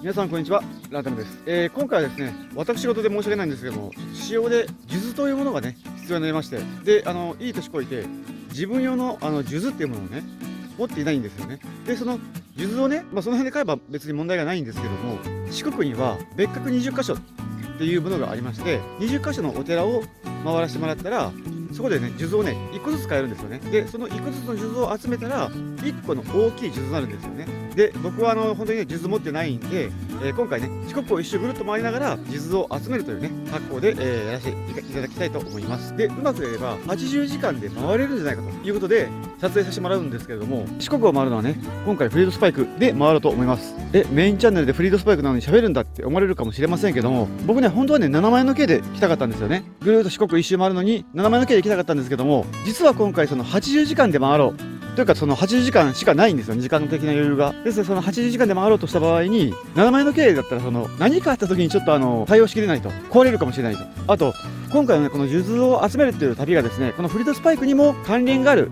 皆さんこんにちは、ランタムです。今回はですね、私事で申し訳ないんですけども、使用で数珠というものがね、必要になりまして、で、いい年こいて、自分用の数珠っていうものをね、持っていないんですよね。で、その数珠をね、その辺で買えば別に問題がないんですけども、四国には別格20箇所っていうものがありまして、20箇所のお寺を回らせてもらったら、そこでね、数珠をね、1個ずつ買えるんですよね。で、その1個ずつの数珠を集めたら、1個の大きい数珠になるんですよね。で、僕は本当にね、数珠持ってないんで、今回ね、四国を一周ぐるっと回りながら、数珠を集めるというね、格好で、やらせていただきたいと思います。で、うまくやれば、80時間で回れるんじゃないかということで、撮影させてもらうんですけれども、四国を回るのはね、今回フリードスパイクで回ろうと思います。メインチャンネルでフリードスパイクなのに喋るんだって思われるかもしれませんけども、僕ね、本当はね、7万円の計で来たかったんですよね。ぐるっと四国一周回るのに、7万円の計で来たかったんですけども、実は今回その80時間で回ろう。というかその80時間しかないんですよね、時間的な余裕が。ですので、その80時間で回ろうとした場合に、7万円の経営だったら、何かあった時にちょっと対応しきれないと、壊れるかもしれないと。あと、今回のね、この数珠を集めるっていう旅がですね、このフリードスパイクにも関連がある、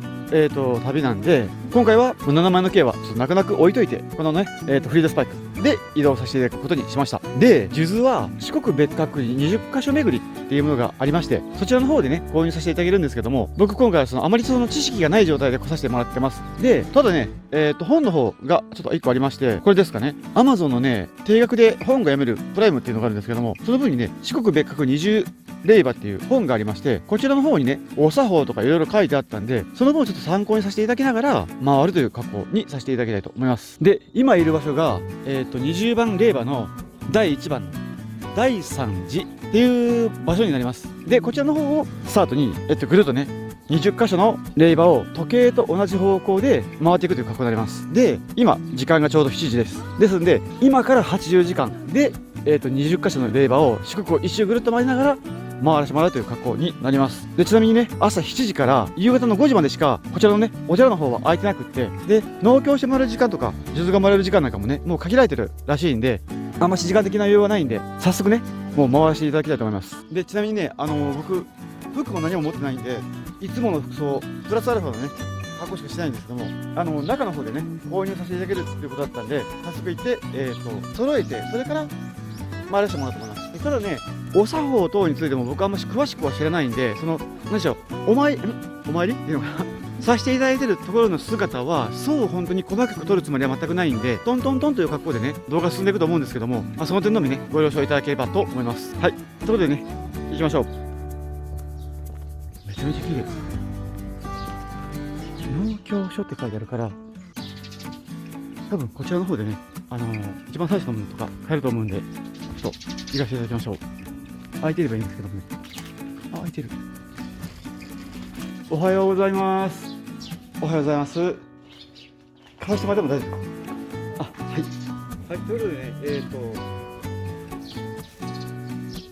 旅なんで、今回は7万円の経営はちょっと泣く泣く置いといて、このね、フリードスパイクで移動させていただくことにしました。で、数珠は四国別格に20箇所巡りっていうものがありまして、そちらの方でね、購入させていただけるんですけども、僕今回はあまり知識がない状態で来させてもらってます。で、ただね、本の方がちょっと1個ありまして、これですかね、Amazon のね、定額で本が読めるプライムっていうのがあるんですけども、その分にね、四国別格20令和っていう本がありまして、こちらの方にね、お作法とかいろいろ書いてあったんで、その分をちょっと参考にさせていただきながら、回るという格好にさせていただきたいと思います。で、今いる場所が、20番令和の第1番の第3次っていう場所になります。で、こちらの方をスタートに、ぐるっとね、20箇所の令和を時計と同じ方向で回っていくという格好になります。で、今、時間がちょうど7時です。ですので、今から80時間で、20箇所の令和を四国を一周ぐるっと回りながら回らせてもらうという格好になります。で、ちなみにね、朝7時から夕方の5時までしか、こちらのね、お寺の方は空いてなくって、で、農協してもらえる時間とか、数珠が回れる時間なんかもね、もう限られてるらしいんで、あんまし時間的な余裕はないんで、早速ね、もう回らせていただきたいと思います。で、ちなみにね、僕、服も何も持ってないんで、いつもの服装、プラスアルファのね、格好しかしてないんですけども、中の方でね、購入させていただけるということだったんで、早速行って、揃えて、それから回らせてもらおうと思います。ただね、お作法等についても僕はあんまし詳しくは知らないんで、何でしょう、お参りっていうのかなさせていただいてるところの姿は、そう本当に細かく撮るつもりは全くないんで、トントントンという格好でね、動画進んでいくと思うんですけども、その点のみね、ご了承いただければと思います。はい。ということでね、行きましょう。めちゃめちゃ綺麗。農協所って書いてあるから、多分こちらの方でね、一番最初のものとか買えると思うんで、ちょっと行かせていただきましょう。空いてればいいんですけどもね。空いてる。おはようございます。おはようございます。買わしてもらっても大丈夫ですか？はい。はい、ということでね、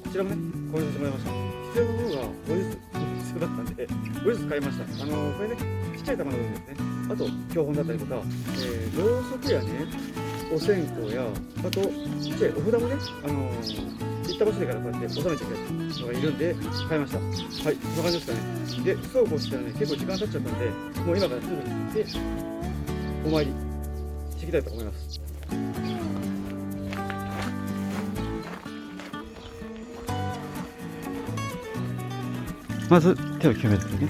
こちらもね、購入させてもらいました。必要なものが50つ必要だったんで、50つ買いました。これね、ちっちゃい玉の部分ですね。あと、標本だったりとか、ろうそくやね、お線香や、あと、ちっちゃいお札もね、行った場所でからこうやって収めてくれるのがいるんで、買いました。はい、そんな感じですかね。で、そうこうしたらね、結構時間経っちゃったんで、もう今からすぐに行って、お参りしていきたいと思います。まず、手を清めてくるね。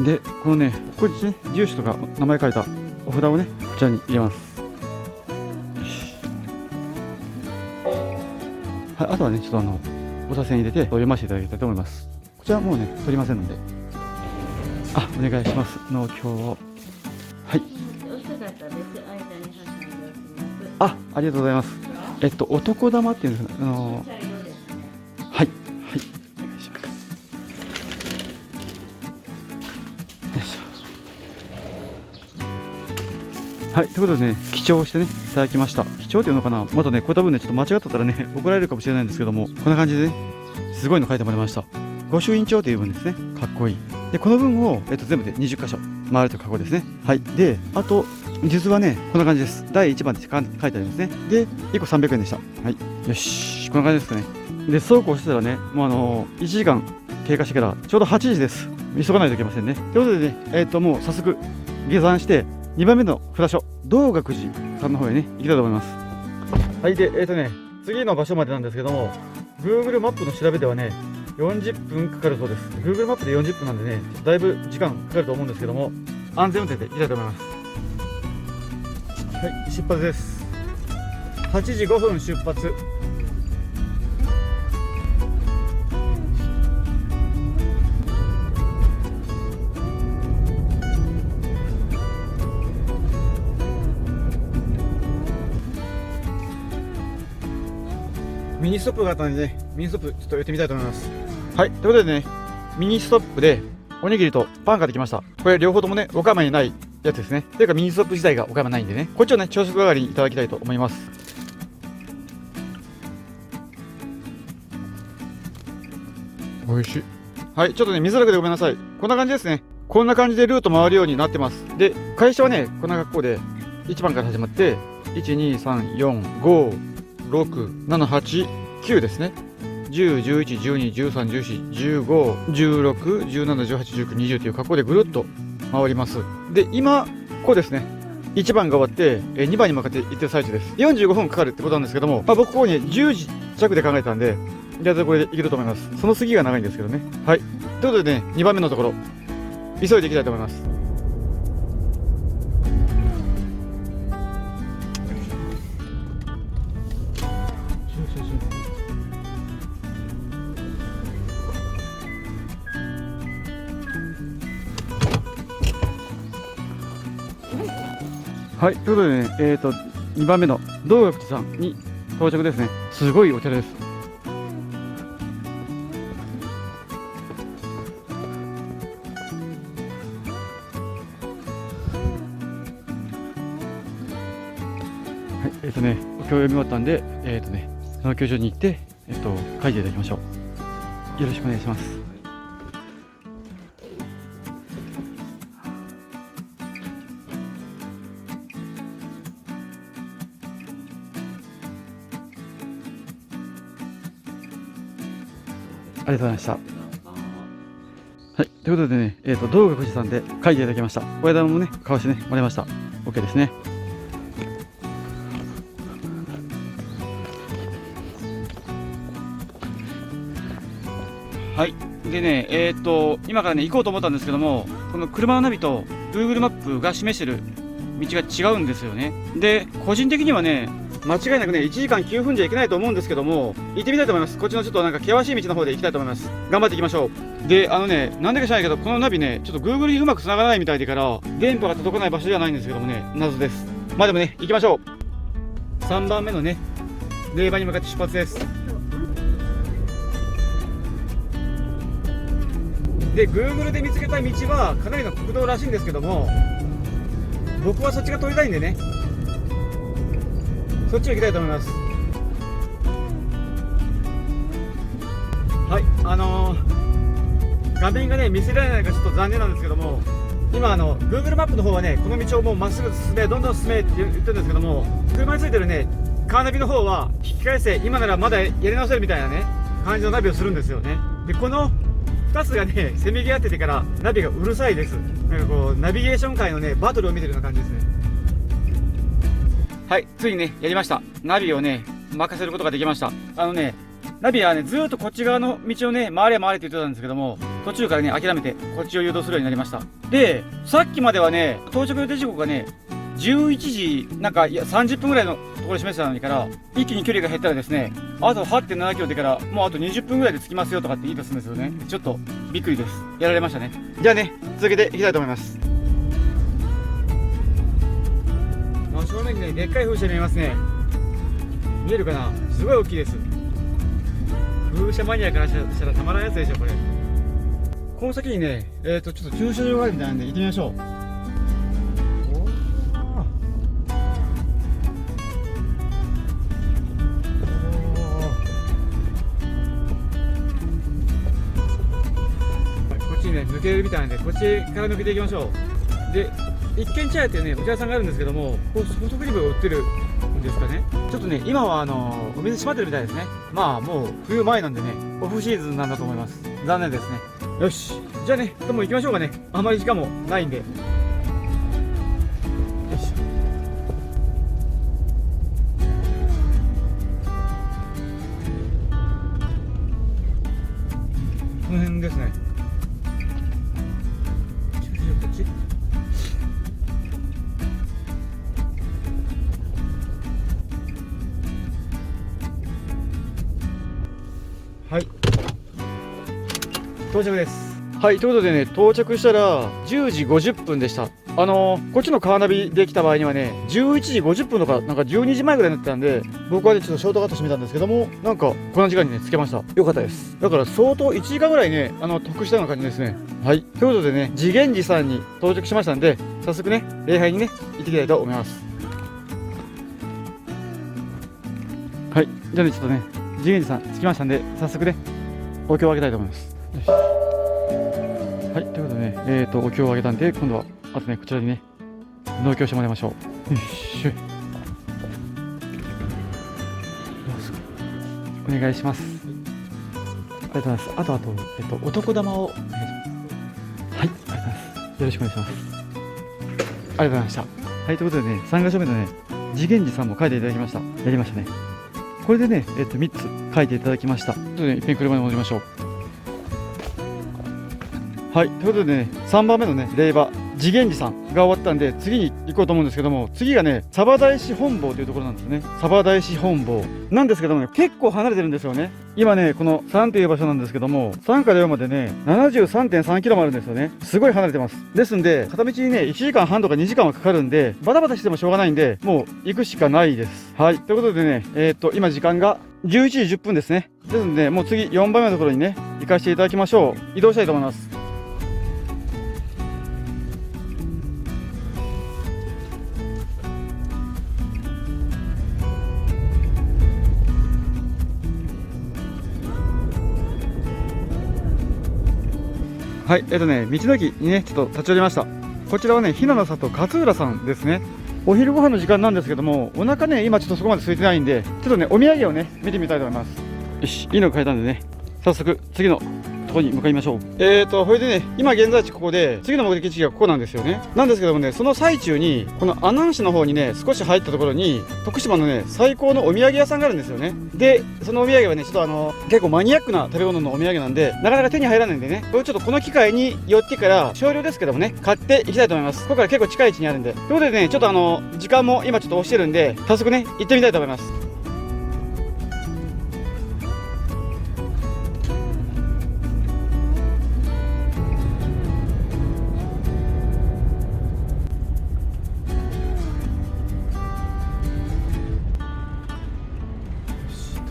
で、このね、ここにね、住所とか名前書いたお札をね、こちらに入れます。はい、あとはね、ちょっとお札に入れて読ませていただきたいと思います。こちらはもうね、取りませんので。お願いします。農協を。はい。ありがとうございます。男玉っていうんですか、はい。はい。お願いします。よいしょ。はい、ということでね、記帳してね、いただきました。記帳っていうのかな、またね、こういった分ね、ちょっと間違ってたらね、怒られるかもしれないんですけども、こんな感じでね、すごいの書いてもらいました。御朱印帳という分ですね、かっこいい。で、この分を、全部で20箇所回るという格好ですね。はい。で、あと、数珠はね、こんな感じです。第1番って書いてありますね。で、1個300円でした。はい。よし、こんな感じですかね。で、そうこうしてたらね、もう1時間経過してから、ちょうど8時です。急がないといけませんね。ということでね、もう早速、下山して、2番目の札所、道岳寺さんの方へね、行きたいと思います。はい。で、次の場所までなんですけども、Google マップの調べではね、40分かかるそうです。Google マップで40分なんでね、だいぶ時間かかると思うんですけども、安全運転で行きたいと思います。はい、出発です。8時5分出発。ミニストップがあったんでね、ミニストップちょっと寄ってみたいと思います。はい、ということでね、ミニストップでおにぎりとパン買ってきました。これ両方ともね、岡山にないやつですね。というかミニストップ自体が岡山ないんでね、こっちをね、朝食代わりにいただきたいと思います。美味しい。はい、ちょっとね、見づらくてごめんなさい。こんな感じですね。こんな感じでルート回るようになってます。で、会社はね、こんな格好で1番から始まって、1、2、3、4、5、6、7、8、9ですね。10、11、12、13、14、15、16、17、18、19、20という格好でぐるっと回ります。で、今、こうですね。1番が終わって、2番に向かって行ってる最中です。45分かかるってことなんですけども、僕ここに10時弱で考えたんで、大体これでいけると思います。その次が長いんですけどね。はい。ということでね、2番目のところ、急いでいきたいと思います。はい、ということでね、2番目の道岳寺さんに到着ですね。すごいお寺です。はい、今日読み終わったんで、その教場に行って、書いていただきましょう。よろしくお願いします。ありがとうございました。はい、ということでね、道岳寺さんで書いていただきました。お枝もね、買わしてね、もらいました。OK ですね。はい。でね、今からね、行こうと思ったんですけども、この車のナビと Google マップが示してる道が違うんですよね。で、個人的にはね、間違いなくね、1時間9分じゃいけないと思うんですけども、行ってみたいと思います。こっちのちょっとなんか険しい道の方で行きたいと思います。頑張っていきましょう。で、なんでか知らないけど、このナビね、ちょっと Google にうまく繋がらないみたいでから、電波が届かない場所ではないんですけどもね、謎です。まあでもね、行きましょう。3番目のね、霊場に向かって出発です。で、Google で見つけた道はかなりの国道らしいんですけども、僕はそっちが通りたいんでね、そっちを行きたいと思います。はい、画面がね見せられないのがちょっと残念なんですけども、今Google マップの方はねこの道をもうまっすぐ進め、どんどん進めって言ってるんですけども、車についてるねカーナビの方は引き返せ、今ならまだやり直せるみたいなね感じのナビをするんですよね。で、この2つがねせめぎ合っててからナビがうるさいです。なんかこうナビゲーション界のねバトルを見てるような感じですね。はい、ついにね、やりました。ナビをね、任せることができました。ナビはね、ずーっとこっち側の道をね、回れ回れって言ってたんですけども、途中からね、諦めて、こっちを誘導するようになりました。で、さっきまではね、到着予定時刻がね、11時、なんか、いや、30分ぐらいのところ示してたのにから、一気に距離が減ったらですね、あと 8.7 キロでから、もうあと20分ぐらいで着きますよとかって言い出すんですよね。ちょっと、びっくりです。やられましたね。じゃあね、続けていきたいと思います。正面にね、でっかい風車見えますね。見えるかな？すごい大きいです。風車マニアからしたらたまらんやつでしょ、これ。この先にね、ちょっと駐車場があるみたいなんで行ってみましょう。こっちにね、抜けるみたいなんで、こっちから抜けていきましょう。で、一軒茶屋っていうね、お茶屋さんがあるんですけども、こうソフトクリームが売ってるんですかね。ちょっとね、今はお店閉まってるみたいですね。まあもう冬前なんでね、オフシーズンなんだと思います。残念ですね。よし、じゃあね、とも行きましょうかね。あまり時間もないんで。よいしょ。この辺ですね。こっち。はい、到着です。はい、ということでね、到着したら10時50分でした。こっちのカーナビで来た場合にはね、11時50分とか、なんか12時前ぐらいになってたんで、僕はね、ちょっとショートカットしてみたんですけども、なんか、この時間にね、つけました。よかったです。だから相当1時間ぐらいね、得したような感じですね。はい。ということでね、次元寺さんに到着しましたんで、早速ね、礼拝にね、行ってきたいと思います。はい。じゃあね、ちょっとね、次元寺さん着きましたんで、早速ね、お経をあげたいと思います。よし。はい、ということでね、お経をあげたんで、今度は、あとね、こちらにね、納経してもらいましょう。よいしょ。お願いします。ありがとうございます。あと、男玉をお願いします。はい、ありがとうございます。よろしくお願いします。ありがとうございました。はい、ということでね、3箇所目のね、次元寺さんも書いていただきました。やりましたね。これでね、3つ書いていただきました。ちょっとね、いっぺん車に戻りましょう。はい、ということでね、3番目のね、令和次元寺さんが終わったんで、次に行こうと思うんですけども、次がね、鯖大師本坊というところなんですよね。鯖大師本坊なんですけどもね、結構離れてるんですよね。今ね、この3という場所なんですけども、3から4までね、73.3 キロもあるんですよね。すごい離れてます。ですんで、片道にね、1時間半とか2時間はかかるんで、バタバタしてもしょうがないんで、もう行くしかないです。はい、ということでね、今時間が11時10分ですね。ですんで、もう次4番目のところにね、行かせていただきましょう。移動したいと思います。はい、道の駅にね、ちょっと立ち寄りました。こちらはね、ひなの里勝浦さんですね。お昼ご飯の時間なんですけども、お腹ね、今ちょっとそこまで空いてないんで、ちょっとね、お土産をね、見てみたいと思います。よし、いいの買えたんでね、早速、次のとこに向かいましょう。これでね、今現在地ここで、次の目的地がここなんですよね。なんですけどもね、その最中に、この阿南市の方にね、少し入ったところに、徳島のね、最高のお土産屋さんがあるんですよね。で、そのお土産はね、ちょっと結構マニアックな食べ物のお土産なんで、なかなか手に入らないんでね、これちょっとこの機会に寄ってから、少量ですけどもね、買っていきたいと思います。ここから結構近い位置にあるんで。ということでね、ちょっと時間も今ちょっと押してるんで、早速ね、行ってみたいと思います。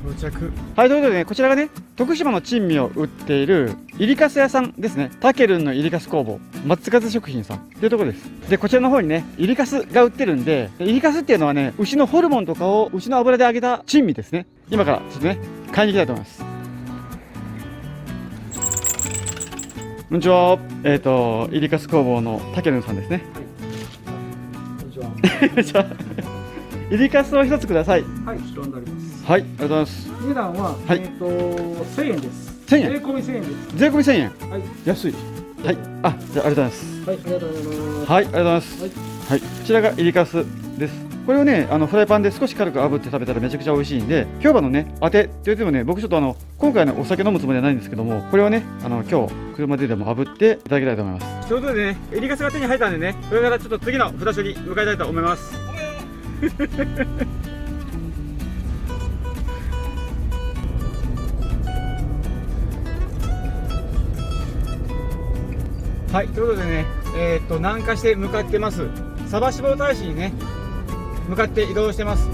到着。はい、ということでね、こちらがね、徳島の珍味を売っているイリカス屋さんですね。タケルンのイリカス工房、松風食品さんっていうところです。で、こちらの方にね、イリカスが売ってるんで、イリカスっていうのはね、牛のホルモンとかを牛の油で揚げた珍味ですね。今からちょっとね、買いに行きたいと思います。こんにちは。イリカス工房のタケルンさんですね。こんにちは。イリカスを一つください。はい、白になります。はい、ありがとうございます。値段は、はい1000円です。1000円。税込み1000円です。税込み1000円。はい。安い。はい。あ、じゃあありがとうございます。はい、ありがとうございます。はい、ありがとうございます。はい。はい、こちらがイリカスです。これをね、フライパンで少し軽く炙って食べたらめちゃくちゃ美味しいんで、今日のね、当てって言ってもね、僕ちょっと今回お酒飲むつもりはないんですけども、これをね、今日、車ででも炙っていただきたいと思います。ということでね、イリカスが手に入ったんでね、これからちょっと次の札所に向かいたいと思います。はい、ということでね、南下して向かってます。鯖脂肪大使にね、向かって移動してます。